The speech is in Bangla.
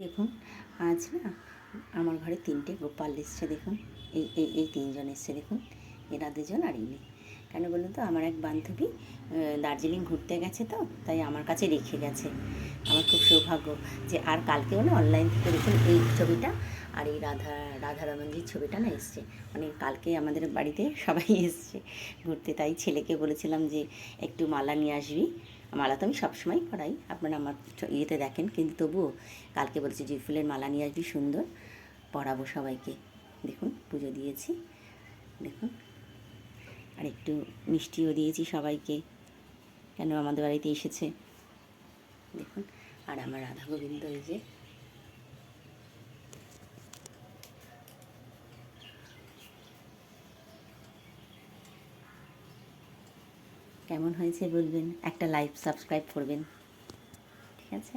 দেখুন আজ না আমার ঘরে 3টে গোপাল এসছে। দেখুন এই 3জন এসছে। দেখুন এরা 2জন আর ইনি। কেন বলুন তো, আমার এক বান্ধবী দার্জিলিং ঘুরতে গেছে, তো তাই আমার কাছে রেখে গেছে। আমার খুব সৌভাগ্য যে আর কালকেও না অনলাইন থেকে দেখুন এই ছবিটা আর এই রাধারমণজির ছবিটা না এসছে। মানে কালকে আমাদের বাড়িতে সবাই এসছে ঘুরতে, তাই ছেলেকে বলেছিলাম যে একটু মালা নিয়ে আসবি। মালা তো আমি সবসময় পরাই, আপনারা আমার ইয়েতে দেখেন, কিন্তু তবুও কালকে বলেছি যে ফুলের মালা নিয়ে আসবি, সুন্দর পরাবো সবাইকে। দেখুন পুজো দিয়েছি, দেখুন আর একটু মিষ্টিও দিয়েছি সবাইকে, কেন আমাদের বাড়িতে এসেছে। দেখুন আর আমার রাধা গোবিন্দ এই যে কেমন হয়েছে বলবেন, একটা লাইক সাবস্ক্রাইব করবেন, ঠিক আছে।